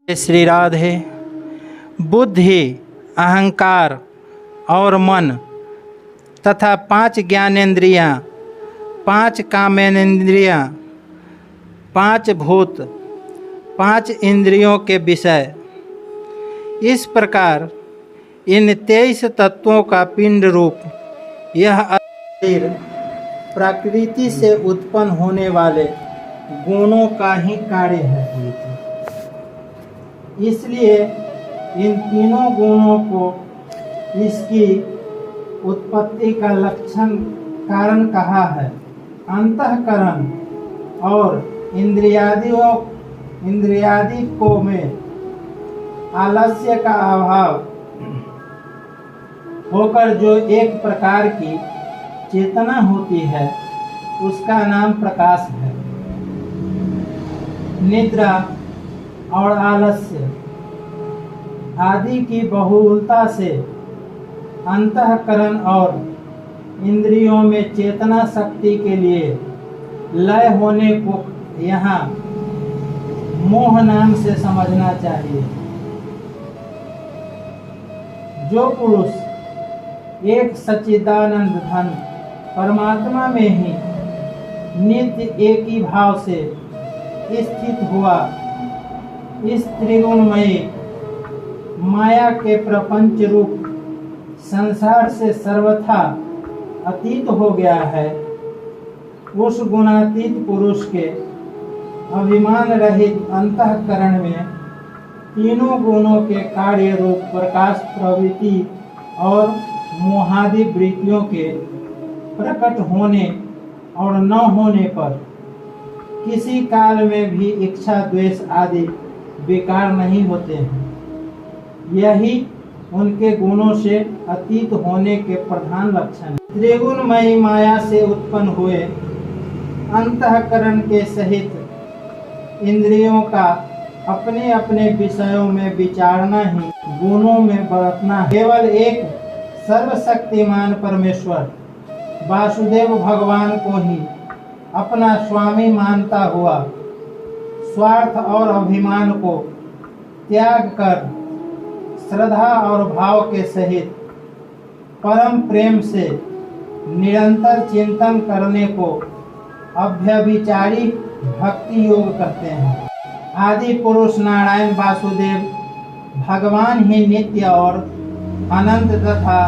श्री राधे। बुद्धि, अहंकार और मन तथा 5 ज्ञानेंद्रियाँ, 5 कामेंद्रियाँ, 5 भूत, 5 इंद्रियों के विषय, इस प्रकार इन 23 तत्वों का पिंड रूप यह शरीर प्रकृति से उत्पन्न होने वाले गुणों का ही कार्य है। इसलिए इन तीनों गुणों को इसकी उत्पत्ति का लक्षण कारण कहा है। अंतःकरण और इंद्रियादि को में आलस्य का अभाव होकर जो एक प्रकार की चेतना होती है उसका नाम प्रकाश है। निद्रा और आलस्य आदि की बहुलता से अंतःकरण और इंद्रियों में चेतना शक्ति के लिए लय होने को यहाँ मोह नाम से समझना चाहिए। जो पुरुष एक सच्चिदानंद धन परमात्मा में ही नित्य एक ही भाव से स्थित हुआ, इस त्रिगुणमयी माया के प्रपंच रूप संसार से सर्वथा अतीत हो गया है, उस गुणातीत पुरुष के अभिमान रहित अंतःकरण में तीनों गुणों के कार्य रूप प्रकाश प्रवृत्ति और मोहादि वृत्तियों के प्रकट होने और न होने पर किसी काल में भी इच्छा द्वेष आदि विकार नहीं होते हैं। यही उनके गुणों से अतीत होने के प्रधान लक्षण है। त्रिगुणमयी माया से उत्पन्न हुए अंतःकरण के सहित इंद्रियों का अपने अपने विषयों में विचारना ही गुणों में बरतना। केवल एक सर्वशक्तिमान परमेश्वर वासुदेव भगवान को ही अपना स्वामी मानता हुआ स्वार्थ और अभिमान को त्याग कर श्रद्धा और भाव के सहित परम प्रेम से निरंतर चिंतन करने को अभ्यभिचारी भक्ति योग कहते हैं। आदि पुरुष नारायण वासुदेव भगवान ही नित्य और अनंत तथा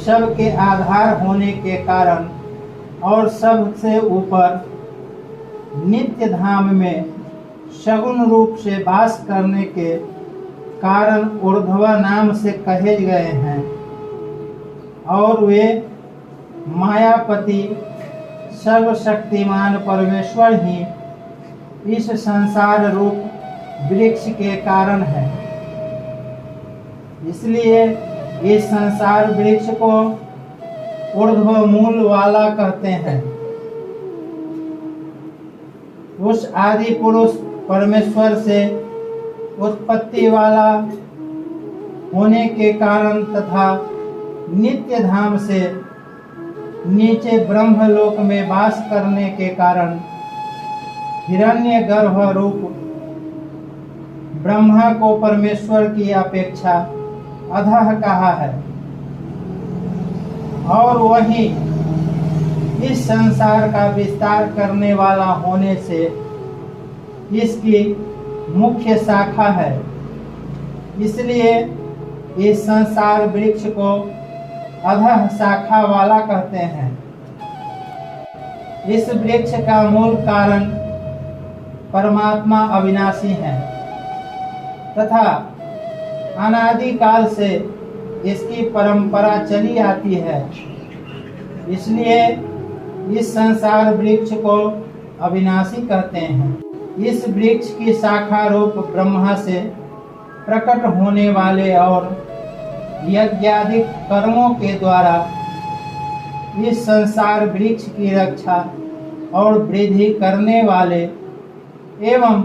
सबके आधार होने के कारण और सबसे ऊपर नित्य धाम में सगुण रूप से वास करने के कारण ऊर्ध्व नाम से कहे गए हैं और वे मायापति सर्वशक्तिमान परमेश्वर ही इस संसार रूप वृक्ष के कारण है। इसलिए इस संसार वृक्ष को ऊर्ध्व मूल वाला कहते हैं। उस आदि पुरुष परमेश्वर से उत्पत्ति वाला होने के कारण तथा नित्य धाम से नीचे ब्रह्मलोक में वास करने के कारण हिरण्य गर्भ रूप ब्रह्मा को परमेश्वर की अपेक्षा अधः कहा है और वही इस संसार का विस्तार करने वाला होने से इसकी मुख्य शाखा है। इसलिए इस संसार वृक्ष को अधः शाखा वाला कहते हैं। इस वृक्ष का मूल कारण परमात्मा अविनाशी है तथा अनादि काल से इसकी परंपरा चली आती है। इसलिए इस संसार वृक्ष को अविनाशी कहते हैं। इस वृक्ष की शाखा रूप ब्रह्मा से प्रकट होने वाले और यज्ञादि कर्मों के द्वारा इस संसार वृक्ष की रक्षा और वृद्धि करने वाले एवं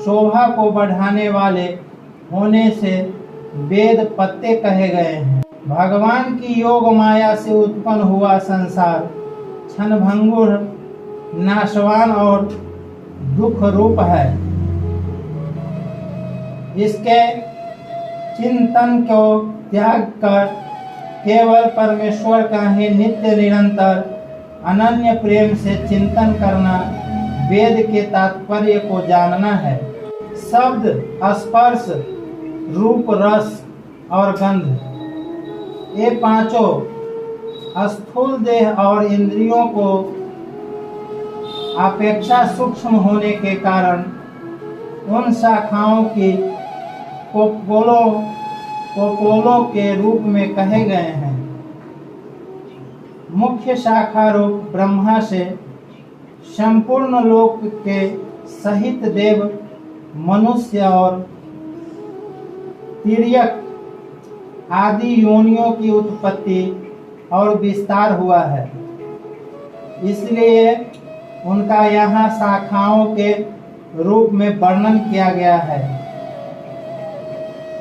शोभा को बढ़ाने वाले होने से वेद पत्ते कहे गए हैं। भगवान की योग माया से उत्पन्न हुआ संसार क्षणभंगुर, नाशवान और दुख रूप है। इसके चिंतन को त्याग कर केवल परमेश्वर का ही नित्य निरंतर अनन्य प्रेम से चिंतन करना वेद के तात्पर्य को जानना है। शब्द, स्पर्श, रूप, रस और गंध, ये पांचों स्थूल देह और इंद्रियों को अपेक्षा सूक्ष्म होने के कारण उन शाखाओं की कोपोलों के रूप में कहे गए हैं। मुख्य शाखा रूप ब्रह्मा से संपूर्ण लोक के सहित देव, मनुष्य और तिर्यक आदि योनियों की उत्पत्ति और विस्तार हुआ है। इसलिए उनका यहाँ शाखाओं के रूप में वर्णन किया गया है।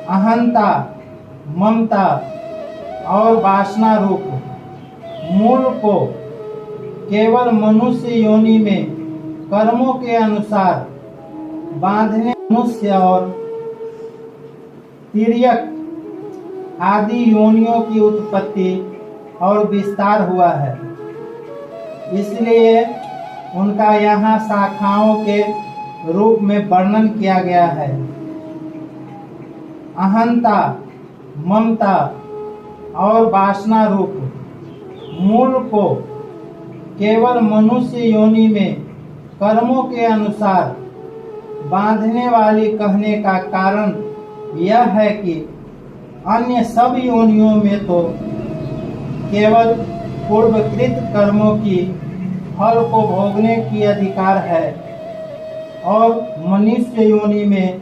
अहंता, ममता और वासना रूप मूल को केवल मनुष्य योनि में कर्मों के अनुसार बांधने मनुष्य और तिर्यक आदि योनियों की उत्पत्ति और विस्तार हुआ है। इसलिए उनका यहाँ शाखाओं के रूप में वर्णन किया गया है। अहंता, ममता और वासना रूप मूल को केवल मनुष्य योनि में कर्मों के अनुसार बांधने वाली कहने का कारण यह है कि अन्य सब योनियों में तो केवल पूर्वकृत कर्मों की फल को भोगने की अधिकार है और मनुष्य योनि में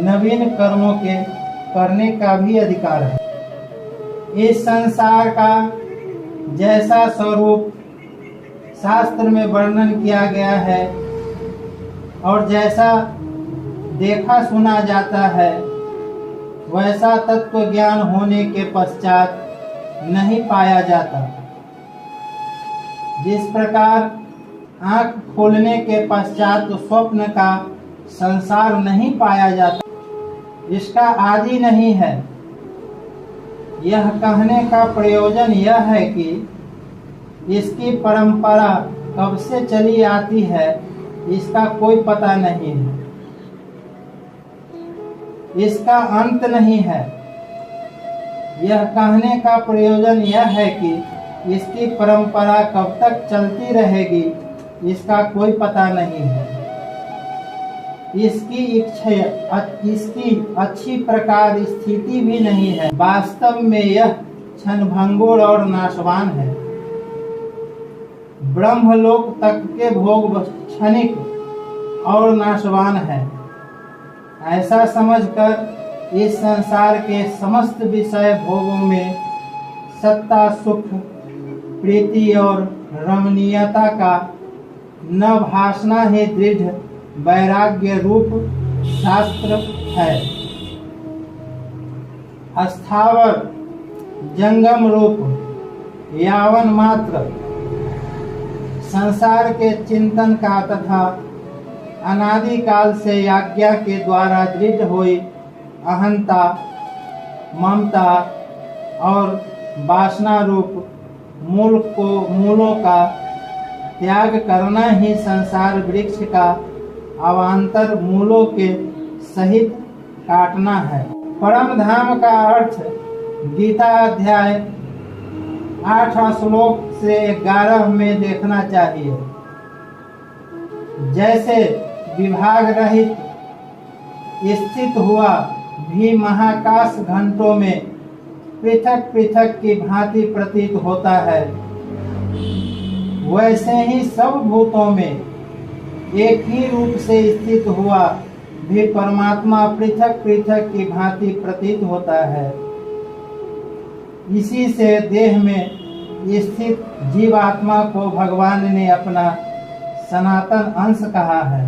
नवीन कर्मों के करने का भी अधिकार है। इस संसार का जैसा स्वरूप शास्त्र में वर्णन किया गया है और जैसा देखा सुना जाता है, वैसा तत्व ज्ञान होने के पश्चात नहीं पाया जाता। जिस प्रकार आँख खोलने के पश्चात स्वप्न का संसार नहीं पाया जाता, इसका आदि नहीं है। यह कहने का प्रयोजन यह है कि इसकी परंपरा कब से चली आती है, इसका कोई पता नहीं है, इसका अंत नहीं है। यह कहने का प्रयोजन यह है कि इसकी परंपरा कब तक चलती रहेगी, इसका कोई पता नहीं है। इसकी अच्छी प्रकार स्थिति भी नहीं है। वास्तव में यह क्षणभंगुर और नाशवान है। ब्रह्मलोक तक के भोग क्षणिक और नाशवान है। ऐसा समझकर इस संसार के समस्त विषय भोगों में सत्ता, सुख, प्रीति और रमणीयता का न भासना ही दृढ़ वैराग्य रूप शास्त्र है। अस्थावर जंगम रूप यावन मात्र संसार के चिंतन का तथा अनादि काल से आज्ञा के द्वारा दृढ़ हुई अहंता, ममता और वासना रूप मूलों का त्याग करना ही संसार वृक्ष का अवान्तर मूलों के सहित काटना है। परम धाम का अर्थ गीता अध्याय 8 श्लोक से 11 में देखना चाहिए। जैसे विभाग रहित स्थित हुआ भी महाकाश घंटों में पृथक पृथक की भांति प्रतीत होता है, वैसे ही सब भूतों में एक ही रूप से स्थित हुआ भी परमात्मा पृथक पृथक की भांति प्रतीत होता है। इसी से देह में स्थित जीवात्मा को भगवान ने अपना सनातन अंश कहा है।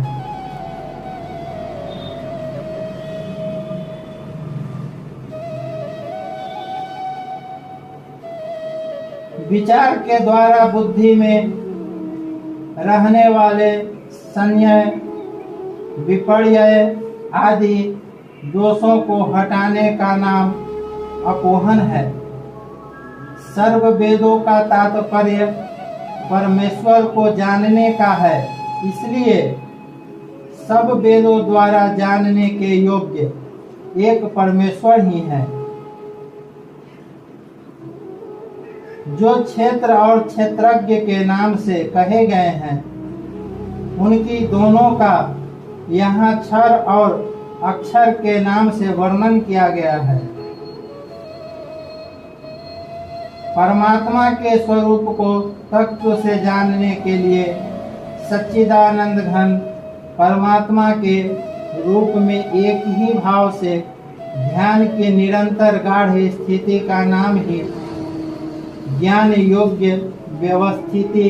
विचार के द्वारा बुद्धि में रहने वाले संयय, विपर्यय आदि दोषों को हटाने का नाम अपोहन है। सर्व वेदों का तात्पर्य परमेश्वर को जानने का है, इसलिए सब वेदों द्वारा जानने के योग्य एक परमेश्वर ही है। जो क्षेत्र और क्षेत्रज्ञ के नाम से कहे गए हैं, उनकी दोनों का यहाँ क्षर और अक्षर के नाम से वर्णन किया गया है। परमात्मा के स्वरूप को तत्व से जानने के लिए सच्चिदानंद घन परमात्मा के रूप में एक ही भाव से ध्यान की निरंतर गाढ़ स्थिति का नाम ही ज्ञान योग्य व्यवस्थिति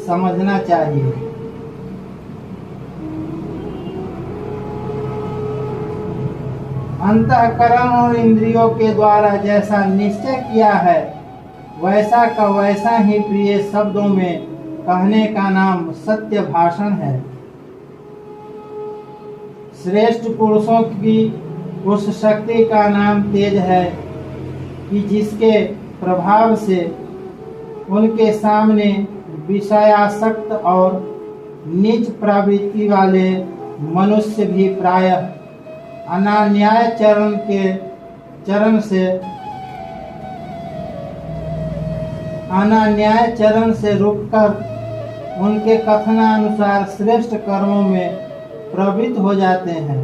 समझना चाहिए। अंतःकरण और इंद्रियों के द्वारा जैसा निश्चय किया है, वैसा का वैसा ही प्रिय शब्दों में कहने का नाम सत्य भाषण है। श्रेष्ठ पुरुषों की उस शक्ति का नाम तेज है कि जिसके प्रभाव से उनके सामने विषयासक्त और नीच प्रवृत्ति वाले मनुष्य भी प्रायः अनान्याय चरण से रुककर उनके कथनानुसार श्रेष्ठ कर्मों में प्रवृत्त हो जाते हैं।